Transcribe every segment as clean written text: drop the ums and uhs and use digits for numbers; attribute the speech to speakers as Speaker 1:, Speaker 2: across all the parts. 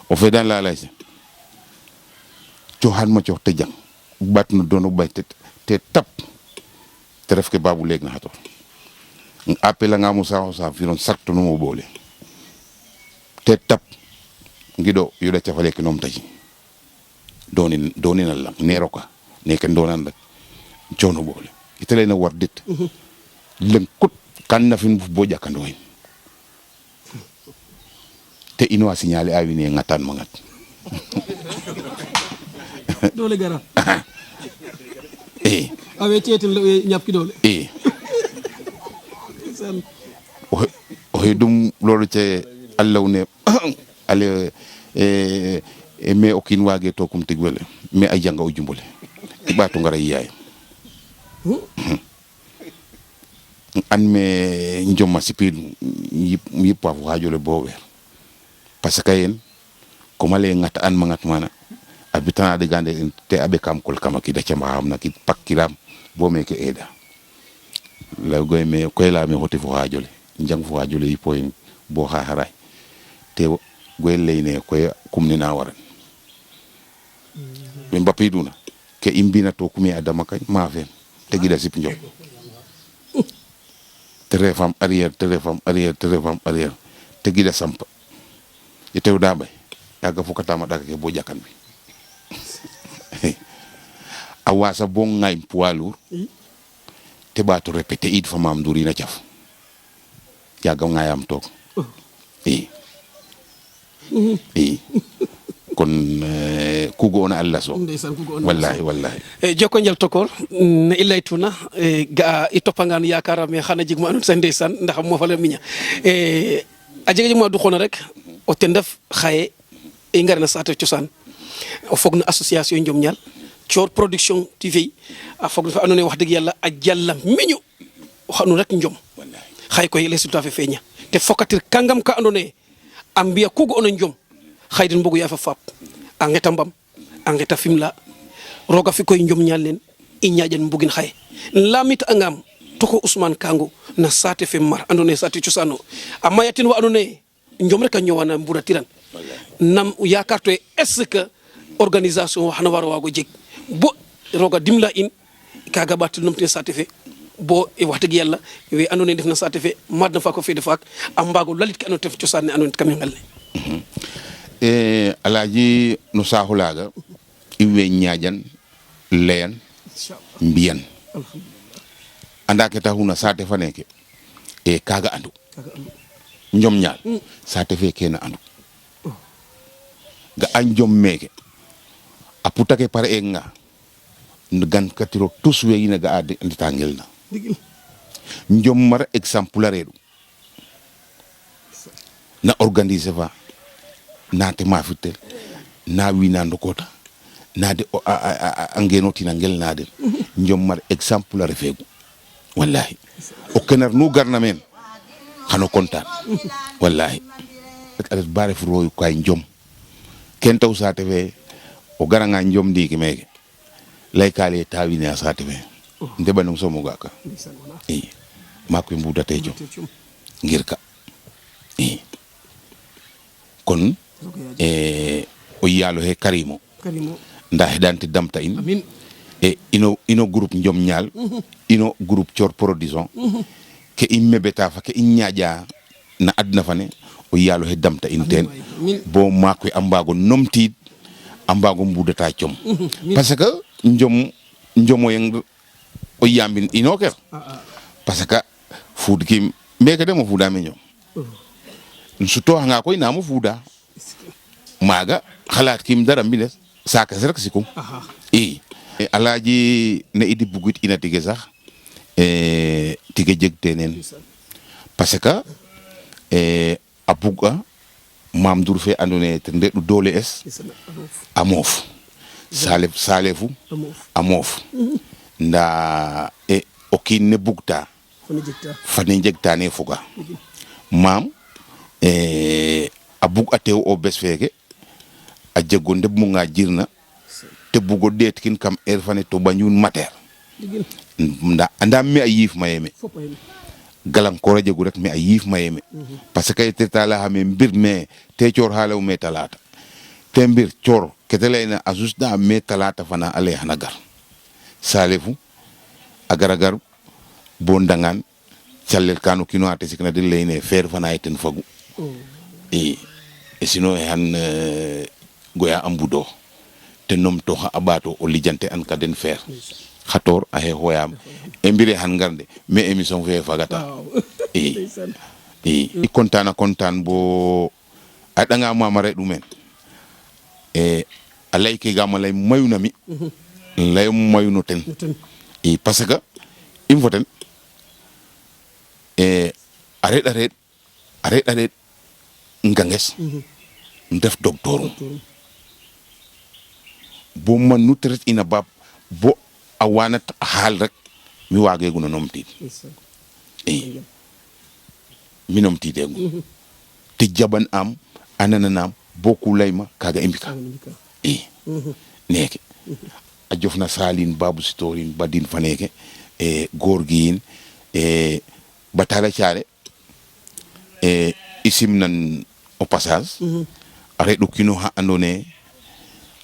Speaker 1: o fe dan la lay coxan ma cox te jang bat no dono bay te tap te ref ke babu leg na xator appela nga mo sa firon sakto no mo bole te tap ngido yuda cafale ke nom taji doni na lam nero ka ne ken donan rek jono bole itele na war dit len kut kan na fin bo jakando hen te ino a signalé a wini ngatan mangat
Speaker 2: dole gara awe tietin le ñapki dole
Speaker 1: o dum lolu ci allaw ne ale me okin wage to kum tigwele me ay janga o jumbole batu ngara yaay an me njoma sipid yip pa wajole bo wer parce que yen ko male ngata an mangat mana abitana de gande te abe kam kol kama ki da camba am na ki pakiram bo me ke eda la goy me ko la me hoti fo wajole njang fo wajole yipo bo ha haray te goy leyne ko kumni na waran be mbapiduna ke imbina to kumi adama kay ma fen te gida sip njom téléphone arrière te gida samp itew da bay yaga fukata ma daga ke bo jakan bi awasa bon ngay poilour te batu répéter id fa mam duri na tiaf yaga ngayam tok kon kugo on Allah so wallahi
Speaker 2: joko njal tokor ne ilaytuna ga i topangan yakara me xana jigma anu sen ndeysaan ndax mo fa la miña a jega jigma du xona rek o ten def xaye i ngar na sate ciosan o fog na association njom ñal cior production TV a fog fa anone wax deug yalla a jalla miñu xanu rek njom xay koy resultat fe feña te fokatir kangam ka andone ambiya kugo on njom xaydin bogu ya fa fap angeta mbam angeta fimla roga fi koy njom ñal len i ñaajan mbugin xay lamit angam toko Ousmane Kango na sate fe mar andone sate ciosano amayatin wa andone njom rek a ñowana mbura tiran nam yakarto est-ce que organisation waxna waro wago jeg bo roga dimla in kaga batul numte sate fe bo e wax deug yalla we andone def na sate fe madna fa ko fe defak am mbago lalit ki andone tef ciosane andone kam ngal
Speaker 1: alaji no sahulaga iwe ñaajan leyan mbiyan andake tahuna sate faneke kaga andu njom ñaal sate fe kena andu ga an jom meke a putake pare nga gan katiro tous we ina ga ade nditangel na njom mar exemplaire na organiser va na te mafitel na wina ndokota na de angenoti na ngel na de njom mar exemplaire fegu wallahi o kenar nu garna men xano kontaan wallahi ak bare fu royu kay njom ken taw sate fe o garanga njom diki meke lay kale tawine sate fe ndebanum somo gaka makko mbuda tejo ngir ka kon o yalo he karimo nda hedante damta in ino groupe njom ñal ino groupe cior production ke imme beta fa ke ñaaja na adna fane o yalo he damta in ten bo makko ambago nomtid ambago mbudata ciom parce que njomo yang o yambin inoker parce que food ki meke de mo fuda me ñom suto nga koy na mo fuda maga khalat kim dara mbine saka rek sikum alaji ne idi bugut ina tige sax tige jeg tenen parce que a buga mam dur fe andone te ndedu dole es amof salefu amof nda o kin ne bugta fane jegta ne fuga mam a bug atew o bes feke a jego ndeb mu nga jirna te bugo det kin kam fane to bañun mater nda anda me ayif mayeme galankora jegu rek mais a yiif mayeme parce que te tala xame mbir me te coor xalew me talata te mbir coor kete leyna a jusda me talata fana ale xana gar salefu a gar bo ndangan callel kanu kino ate sikna de leyne fer fana eten fagu e sino han goya ambudo te nom to ha abato o lijante an kaden fer khator a he hoyam e mbire han garde mais émission fe fagata i kontana bo adanga mamare dumen e alay ke gamalay mayunami lay mayuno ten i parce que il faut ten e arrête nganges ndef docteur bo man nutret ina bab bo awana hal rek mi wage guna nomti mi nomti degu te jaban am ananam boku layma kaga imbika neke a jofna salin babu storin badin faneke e gorgin e batala ciare e isim nan au passage arrête du kino ha andone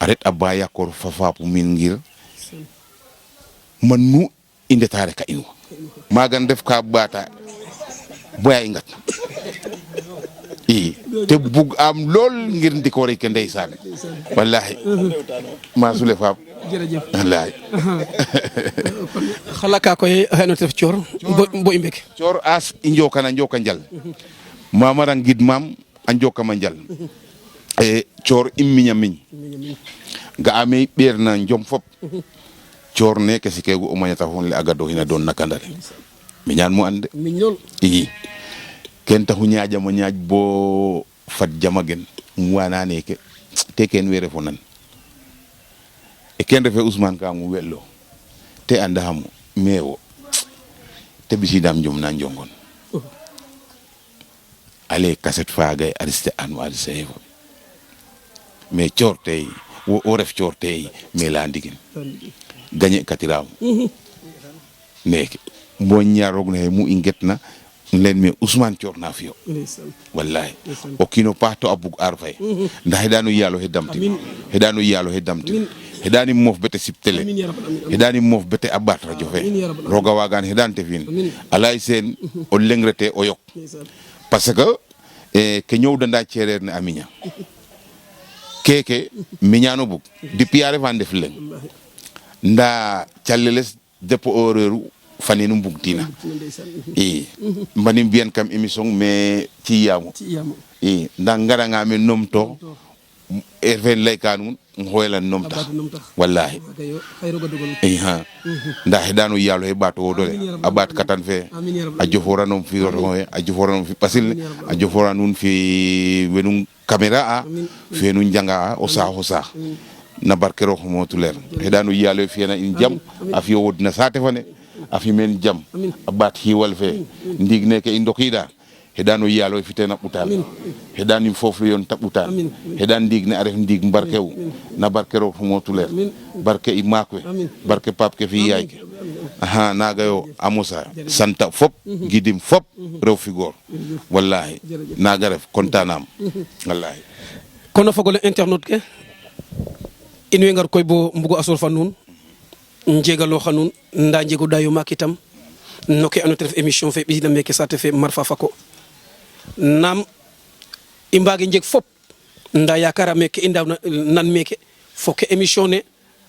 Speaker 1: arrête abaya kor fafapu min ngir man nu inde tare ka inu magan def ka bata boya ingat te bug am lol ngir ndikore ke ndeysan wallahi ma sule fab
Speaker 2: jërëjëf
Speaker 1: wallahi
Speaker 2: xalaka koy hano def cior bo imbek
Speaker 1: cior as injoka njal mamara ngid mam anjoka manjal e cior imminya miñ ga amé berna njom fop cior ne ke sikegu o mañata hon le agado hina don nakandale mi ñaan mu ande
Speaker 2: mi ñol
Speaker 1: ken taxu ñaaja mo ñaaj bo fat jamagen mu wana ne ke te ken wéré fo nan e ken refe Ousmane ka mu wello te anda hamu mewo te bisidam jom na njongon ale cassette faagay ariste anwar seyfo mais ciortey o ref ciortey mais la ndigin gagné katiram nek mo ñarog ne mu ingetna len me Ousmane ciorna fiyo wallahi o kino pato abug arfay ndax hedanu yalo hedamti hedani mof bete siptele hedani mof bete abat radio fe roga wagan hedante fin alay sen o lengrete o yok parce que ke ñew danda cerer ne aminya keke miñano bug depuis are van def len nda challeles depo horaire faninu bugtina mbanim bien kam émission mais ci yamu nda ngara nga me nomto erven lay kanun hoyla nomta wallahi ha nda hedanu yalo e bato dole abat katan fe a joforanom fi pasil a joforanun fi wenun caméra a fe nun janga o sa na barkero mo tuler hedanu yalo fi na in jam afi wodna sate fane afi men jam abat hiwal fe ndigne ke indokida hedanu yalo fitena butal hedani fofu yon tabutal hedan digne aref ndig barkew na barkero mo tuler barke imakwe barke papke fi yayke aha naga yo amusa santa fop gidim fop rew figor wallahi naga ref kontanam wallahi
Speaker 2: kono fogole internet ke inu ngar koy bo mbugo asol fa nun njegalo xanun nda njego dayo makitam noke anu tref émission fe bi meke sate fe marfa fako nam imbagi njeg fop nda yakara meke indaw nan meke foke émission ne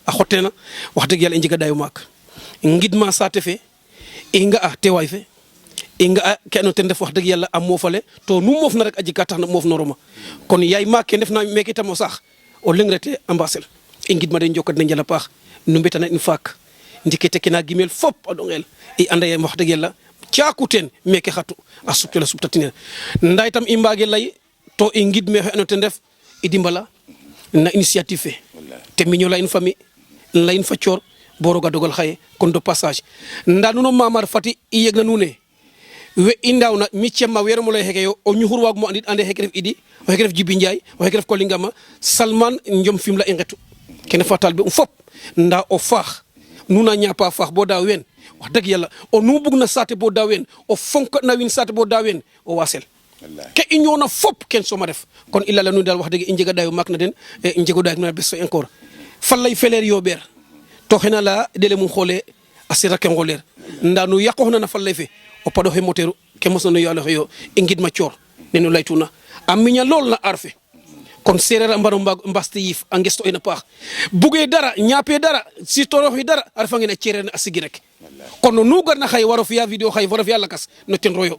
Speaker 2: a xotena wax deug yalla njega dayo mak ngidma sate fe inga a teway fe inga ke anu ten def wax deug yalla am mofale to nu mof na rek aji ka tax na mof noroma kon yaay mak def na meke tam sax o lengrete ambassel ngidma de njokat na njala pax nu mbetana in fak ndikete kena gimel fop adongel e andaye wax deug yalla ciakuten meke khatu asupte la subtatine nday tam imbage lay to e ngidme eno te def idimbala na initiative fe te miño la une famille la une facior boroga dogal xaye kon de passage nda nuno mamar fati yegna nune we indawna miccema wermo lay heke yo o ñuhur wag mo andit ande heke def idi o heke def jibi njaay o heke def ko lingama salman njom film la ngetu kene fatal be fop nda o faax nuna ñapa faax bo da wen wax dëgg yàlla o nu bug na saate bo dawen o fonk na win saate bo dawen o wasel ke i ñoona fop ken soma def kon illa la nu dal wax dëgg i njega dayo mak na den i njego dayo na bes fa encore fan lay feleer yo ber to xena la dele mu xole asira ke ngoler nda nu yaqo na fan lay fe o pado he moteru ke mos na yo yo i ngid ma cior nenu laytuna am miña lol na arfe kon sereer a mbaro mbaste yif a ngesto ina paax buge dara ñaape dara si toroxi dara a refa ngene cereer ne a sigi rek kon nu garna xaye waro fiya vidéo xaye waro fiya lakas no ten royo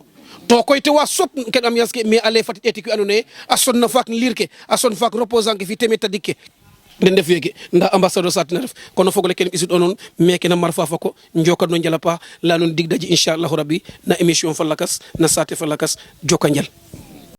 Speaker 2: to koy te wa sop ken ambiance ke mais ale fati eti ku ando naye a son na faak liir ke a son faak reposant ke fi temet tadik ke den def weeke nda ambassadeur satina ref kono fogole ken ɓisid o noon meke na mar fafa ko njokad no njala paax la nun dig daji inchallahu rabbi na émission fa lakas na saate fa lakas joka njal